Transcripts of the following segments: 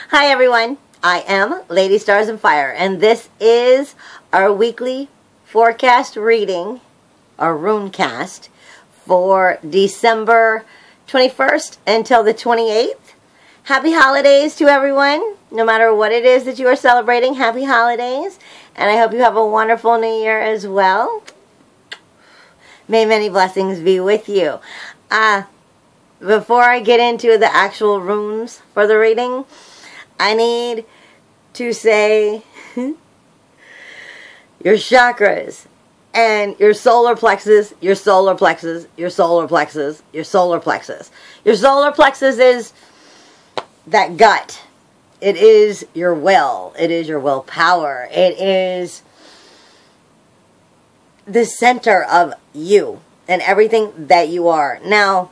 Hi everyone, I am Lady Stars and Fire, and this is our weekly forecast reading, our runecast, for December 21st until the 28th. Happy holidays to everyone, no matter what it is that you are celebrating. Happy holidays, and I hope you have a wonderful new year as well. May many blessings be with you. Before I get into the actual runes for the reading, I need to say your chakras and your solar plexus, your solar plexus, your solar plexus, your solar plexus. Your solar plexus is that gut. It is your will. It is your willpower. It is the center of you and everything that you are. Now,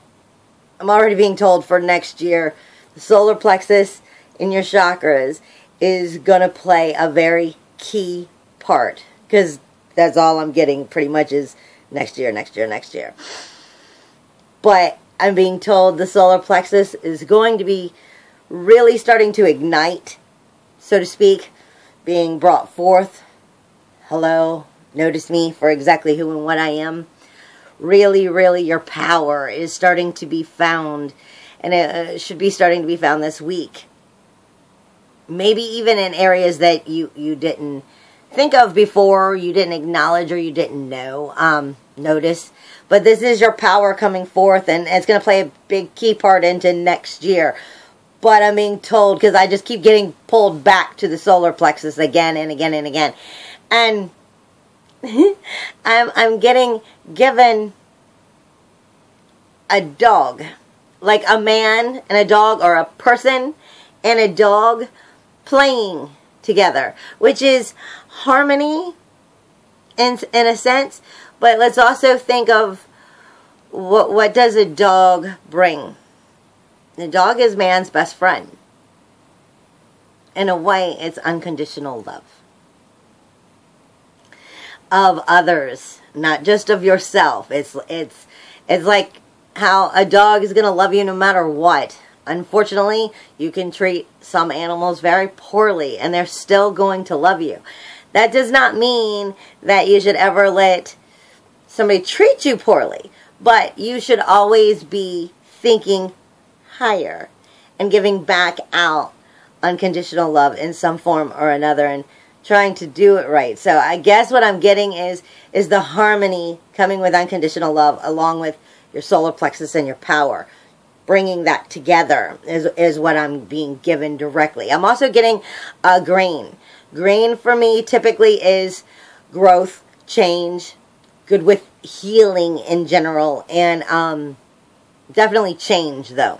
I'm already being told for next year, the solar plexus in your chakras is going to play a very key part. Because that's all I'm getting pretty much is next year, next year, next year. But I'm being told the solar plexus is going to be really starting to ignite, so to speak, being brought forth. Hello, notice me for exactly who and what I am. Really, really, your power is starting to be found, and it should be starting to be found this week. Maybe even in areas that you didn't think of before, you didn't acknowledge, or you didn't know, notice. But this is your power coming forth, and it's going to play a big key part into next year. But I'm being told, because I just keep getting pulled back to the solar plexus again and again and again. And I'm getting given a dog, like a man and a dog, or a person and a dog playing together, which is harmony in a sense. But let's also think of what does a dog bring? The dog is man's best friend. In a way, it's unconditional love of others, not just of yourself. It's like how a dog is going to love you no matter what. Unfortunately, you can treat some animals very poorly, and they're still going to love you. That does not mean that you should ever let somebody treat you poorly, but you should always be thinking higher and giving back out unconditional love in some form or another, and trying to do it right. So I guess what I'm getting is the harmony coming with unconditional love, along with your solar plexus and your power. Bringing that together is what I'm being given directly. I'm also getting green. Green for me typically is growth, change, good with healing in general, and definitely change though.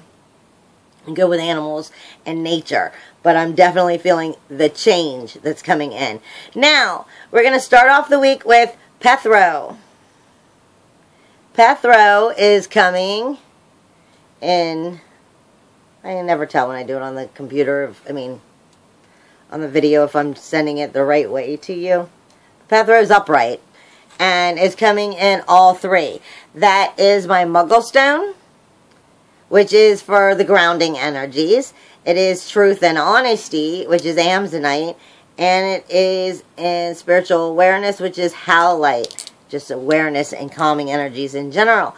And good with animals and nature. But I'm definitely feeling the change that's coming in. Now, we're going to start off the week with Pethro. Pethro is coming in. I can never tell when I do it on the computer. On the video, if I'm sending it the right way to you. Pethro is upright. And is coming in all three. That is my Muggle Stone, which is for the grounding energies. It is truth and honesty, which is Amazonite. And it is in spiritual awareness, which is Howlite. Just awareness and calming energies in general.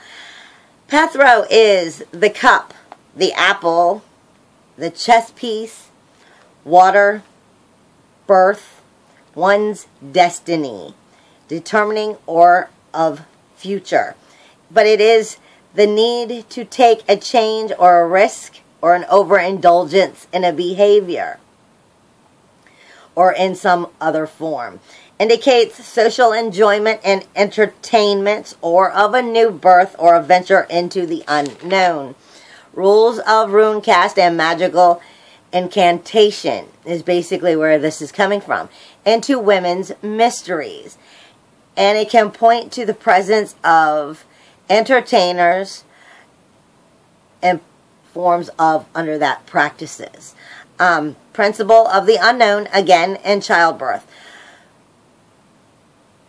Pethro is the cup, the apple, the chess piece, water, birth, one's destiny, determining or of future. But it is the need to take a change or a risk or an overindulgence in a behavior or in some other form. Indicates social enjoyment and entertainment, or of a new birth or a venture into the unknown. Rules of runecast and magical incantation is basically where this is coming from. Into women's mysteries. And it can point to the presence of entertainers and forms of under that practices. Principle of the unknown, again, in childbirth.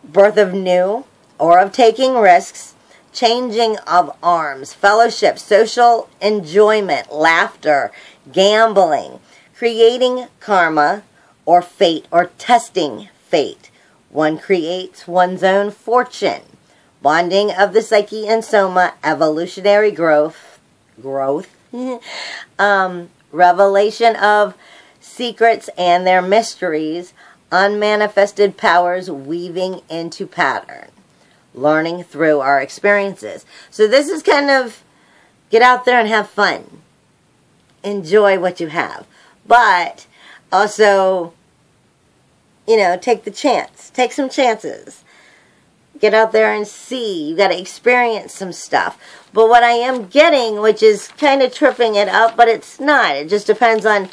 Birth of new or of taking risks, changing of arms, fellowship, social enjoyment, laughter, gambling, creating karma or fate or testing fate. One creates one's own fortune. Bonding of the psyche and soma, evolutionary growth, revelation of secrets and their mysteries, unmanifested powers weaving into pattern, learning through our experiences. So this is kind of get out there and have fun. Enjoy what you have. But also, you know, take the chance. Take some chances. Get out there and see. You got to experience some stuff. But what I am getting, which is kind of tripping it up, but it's not. It just depends on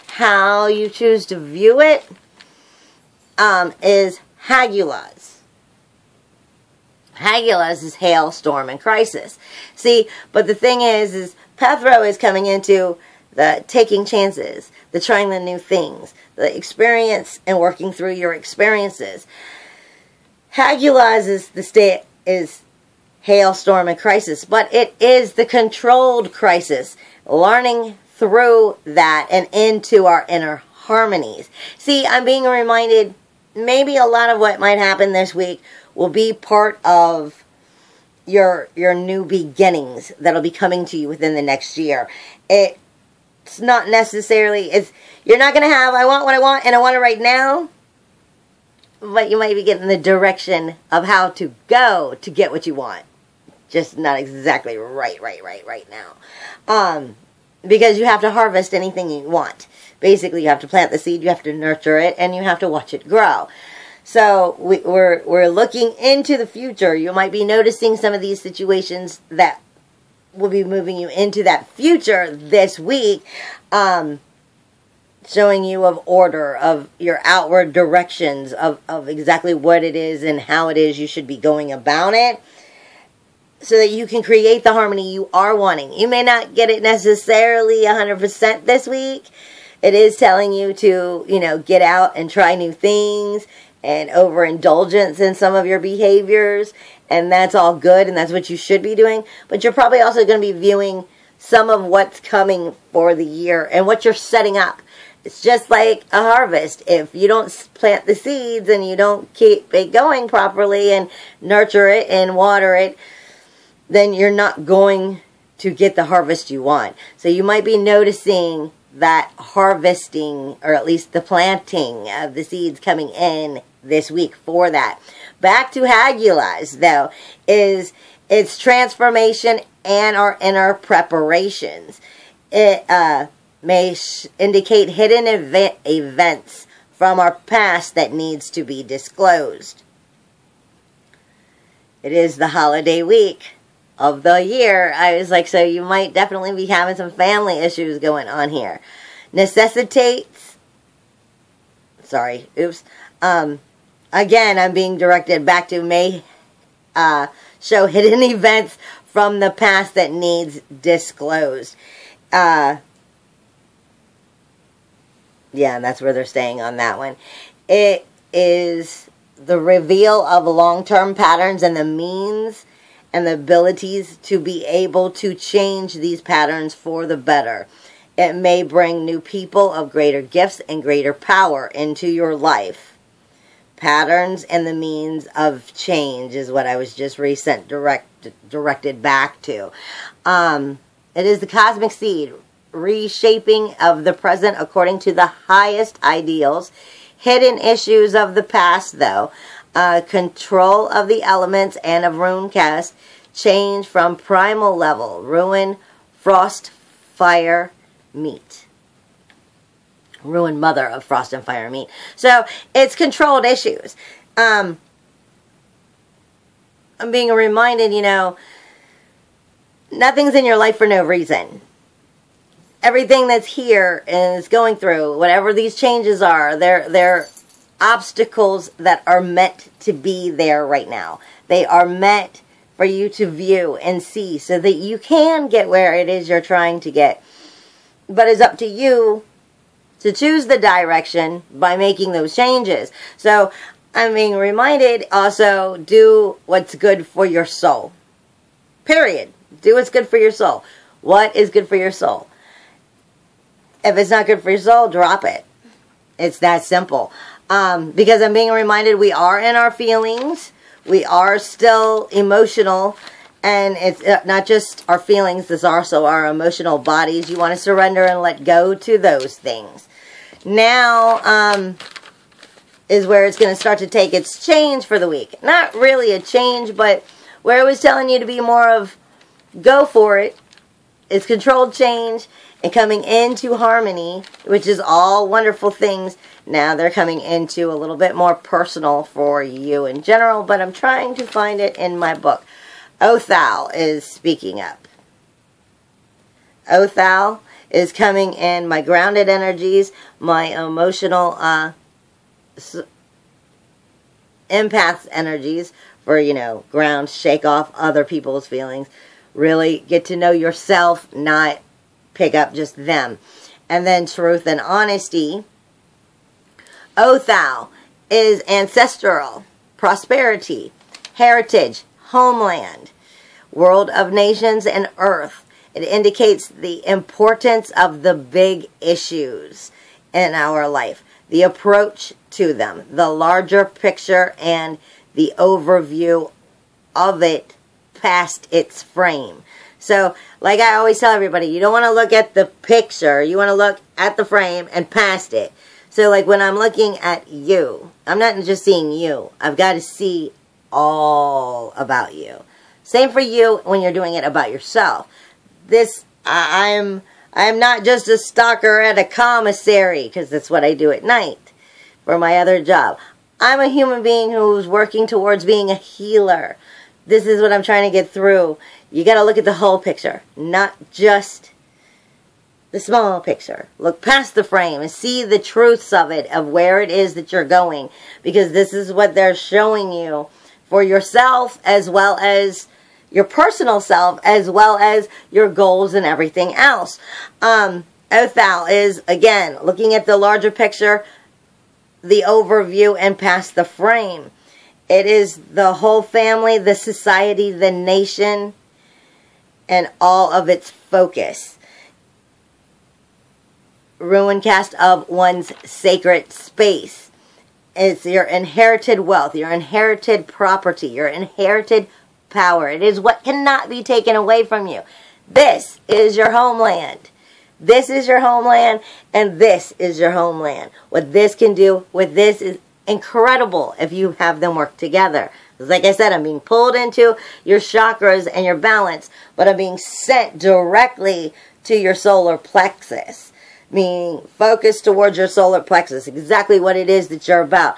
how you choose to view it, is Hagulas. Hagulas is hail, storm, and crisis. See, but the thing is Pethro is coming into the taking chances, the trying the new things, the experience and working through your experiences. Hagulas is the state is hail, storm, and crisis, but it is the controlled crisis, learning through that and into our inner harmonies. See, I'm being reminded maybe a lot of what might happen this week will be part of your new beginnings that'll be coming to you within the next year. It's not necessarily, you're not going to have, I want what I want and I want it right now, but you might be getting the direction of how to go to get what you want. Just not exactly right now. Because you have to harvest anything you want. Basically, you have to plant the seed, you have to nurture it, and you have to watch it grow. So we're looking into the future. You might be noticing some of these situations that will be moving you into that future this week, showing you of order, of your outward directions, of exactly what it is and how it is you should be going about it, so that you can create the harmony you are wanting. You may not get it necessarily 100% this week. It is telling you to, you know, get out and try new things, and overindulgence in some of your behaviors, and that's all good, and that's what you should be doing. But you're probably also going to be viewing some of what's coming for the year and what you're setting up. It's just like a harvest. If you don't plant the seeds and you don't keep it going properly and nurture it and water it, then you're not going to get the harvest you want. So you might be noticing that harvesting, or at least the planting of the seeds coming in this week for that. Back to Hagulas, though, is its transformation and our inner preparations. It may indicate hidden events from our past that needs to be disclosed. It is the holiday week of the year. I was like, so you might definitely be having some family issues going on here. Necessitates, sorry, oops, again, I'm being directed back to may show hidden events from the past that needs disclosed. Yeah, and that's where they're staying on that one. It is the reveal of long-term patterns and the means and the abilities to be able to change these patterns for the better. It may bring new people of greater gifts and greater power into your life. Patterns and the means of change is what I was just directed back to. It is the cosmic seed, reshaping of the present according to the highest ideals. Hidden issues of the past, though. Control of the elements and of runecast. Change from primal level. Ruin, frost, fire, meat. Ruin mother of frost and fire meat. So it's controlled issues. I'm being reminded, you know, nothing's in your life for no reason. Everything that's here and is going through, whatever these changes are, they're obstacles that are meant to be there right now. They are meant for you to view and see so that you can get where it is you're trying to get. But it's up to you to choose the direction by making those changes. So I'm being reminded also, do what's good for your soul. Period. Do what's good for your soul. What is good for your soul? If it's not good for your soul, drop it. It's that simple. Because I'm being reminded we are in our feelings. We are still emotional. And it's not just our feelings. It's also our emotional bodies. You want to surrender and let go to those things. Now is where it's going to start to take its change for the week. Not really a change, but where it was telling you to be more of go for it. It's controlled change and coming into harmony, which is all wonderful things. Now they're coming into a little bit more personal for you in general, but I'm trying to find it in my book. Othal is speaking up. Othal is coming in my grounded energies, my emotional empath's energies for, you know, ground, shake off other people's feelings. Really get to know yourself, not pick up just them. And then truth and honesty. Othal is ancestral, prosperity, heritage, homeland, world of nations, and earth. It indicates the importance of the big issues in our life, the approach to them, the larger picture, and the overview of it past its frame. So, like I always tell everybody, you don't want to look at the picture. You want to look at the frame and past it. So, like when I'm looking at you, I'm not just seeing you. I've got to see all about you. Same for you when you're doing it about yourself. I'm not just a stalker at a commissary, because that's what I do at night for my other job. I'm a human being who's working towards being a healer. This is what I'm trying to get through. You got to look at the whole picture, not just the small picture. Look past the frame and see the truths of it, of where it is that you're going, because this is what they're showing you for yourself, as well as your personal self, as well as your goals and everything else. Othal is, again, looking at the larger picture, the overview, and past the frame. It is the whole family, the society, the nation, and all of its focus. Ruin cast of one's sacred space. It's your inherited wealth, your inherited property, your inherited power. It is what cannot be taken away from you. This is your homeland. This is your homeland, and this is your homeland. What this can do with this is incredible if you have them work together. Like I said, I'm being pulled into your chakras and your balance, but I'm being sent directly to your solar plexus. Meaning focus towards your solar plexus. Exactly what it is that you're about.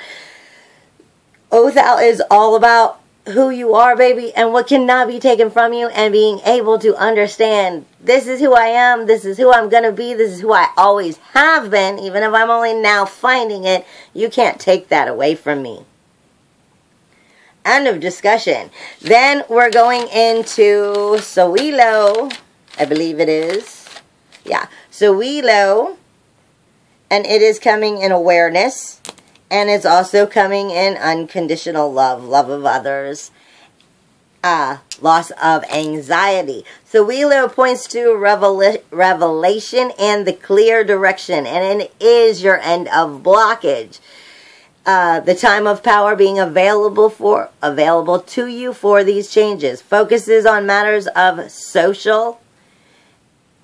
Othal is all about who you are, baby, and what cannot be taken from you, and being able to understand this is who I am, this is who I'm going to be, this is who I always have been, even if I'm only now finding it. You can't take that away from me. End of discussion. Then we're going into Sowilo, I believe it is. Yeah, Sowilo, and it is coming in awareness. And it's also coming in unconditional love, love of others, loss of anxiety. So Sowilo points to revelation and the clear direction, and it is your end of blockage. The time of power being available to you for these changes. Focuses on matters of social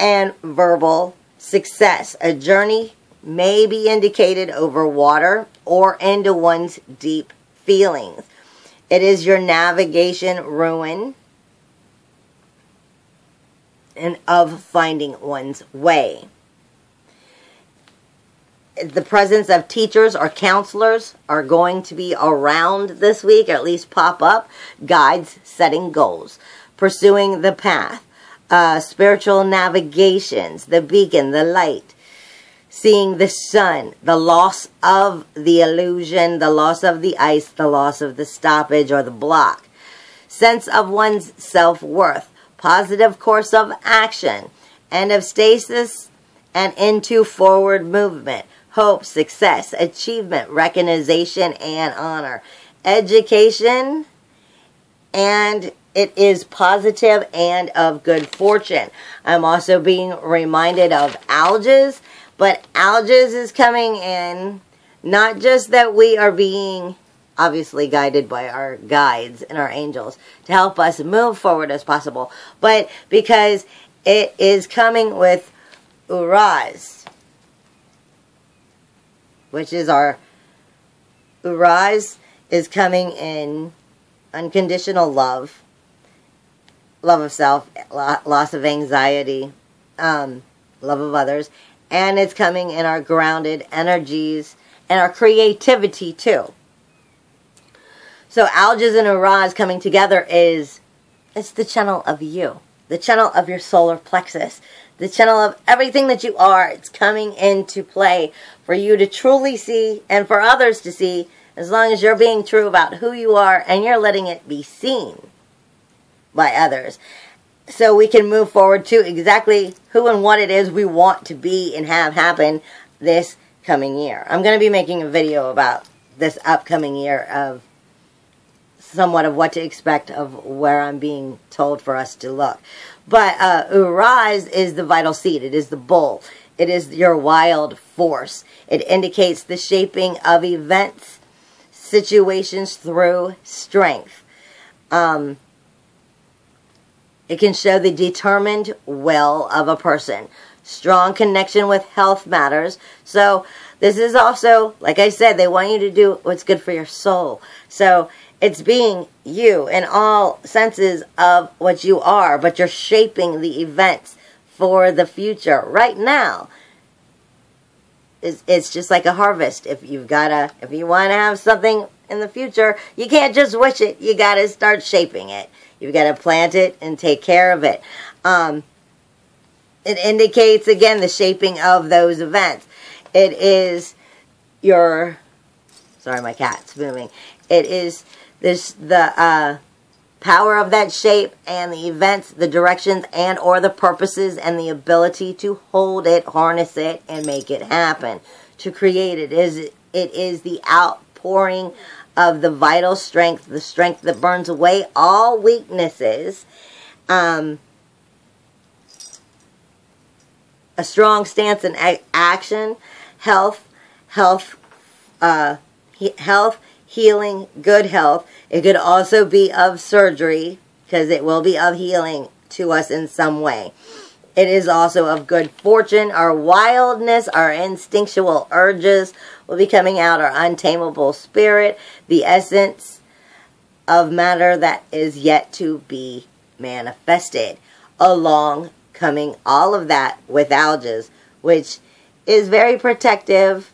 and verbal success. A journey may be indicated over water or into one's deep feelings. It is your navigation ruin and of finding one's way. The presence of teachers or counselors are going to be around this week, or at least pop up. Guides, setting goals, pursuing the path, spiritual navigations, the beacon, the light, seeing the sun, the loss of the illusion, the loss of the ice, the loss of the stoppage or the block. Sense of one's self-worth, positive course of action, end of stasis and into forward movement, hope, success, achievement, recognition, and honor. Education, and it is positive and of good fortune. I'm also being reminded of algae, But Alges is coming in. Not just that we are being obviously guided by our guides and our angels to help us move forward as possible, but because it is coming with Uraz, which is our Uraz is coming in unconditional love, love of self, loss of anxiety, love of others, and it's coming in our grounded energies and our creativity too. So Alges and Uraz coming together it's the channel of you, the channel of your solar plexus, the channel of everything that you are. It's coming into play for you to truly see and for others to see, as long as you're being true about who you are and you're letting it be seen by others. So we can move forward to exactly who and what it is we want to be and have happen this coming year. I'm going to be making a video about this upcoming year of somewhat of what to expect of where I'm being told for us to look. But Uraz is the vital seed. It is the bull. It is your wild force. It indicates the shaping of events, situations through strength. It can show the determined will of a person. Strong connection with health matters. So this is also, like I said, they want you to do what's good for your soul. So it's being you in all senses of what you are, but you're shaping the events for the future. Right now, it's just like a harvest. If you want to have something in the future, you can't just wish it. You got to start shaping it. You've got to plant it and take care of it. It indicates, again, the shaping of those events. It is your... Sorry, my cat's moving. It is the power of that shape and the events, the directions, and or the purposes and the ability to hold it, harness it, and make it happen. To create it is the outpouring of the vital strength, the strength that burns away all weaknesses. A strong stance in action, health, healing, good health. It could also be of surgery, because it will be of healing to us in some way. It is also of good fortune. Our wildness, our instinctual urges will be coming out, our untamable spirit, the essence of matter that is yet to be manifested. Along coming all of that with Alges, which is very protective.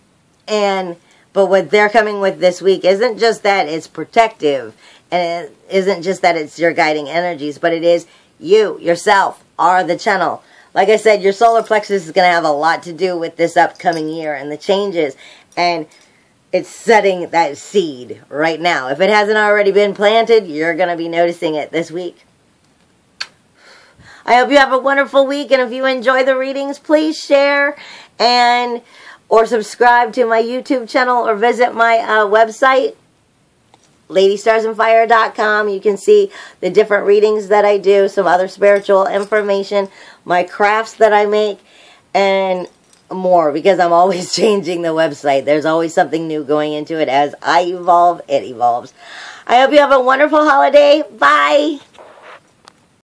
But what they're coming with this week isn't just that it's protective, and it isn't just that it's your guiding energies, but it is you, yourself, are the channel. Like I said, your solar plexus is going to have a lot to do with this upcoming year and the changes, and it's setting that seed right now. If it hasn't already been planted, you're going to be noticing it this week. I hope you have a wonderful week, and if you enjoy the readings, please share or subscribe to my YouTube channel or visit my website, LadyStarsandFire.com. You can see the different readings that I do, some other spiritual information, my crafts that I make, and more, because I'm always changing the website. There's always something new going into it. As I evolve, it evolves. I hope you have a wonderful holiday. Bye!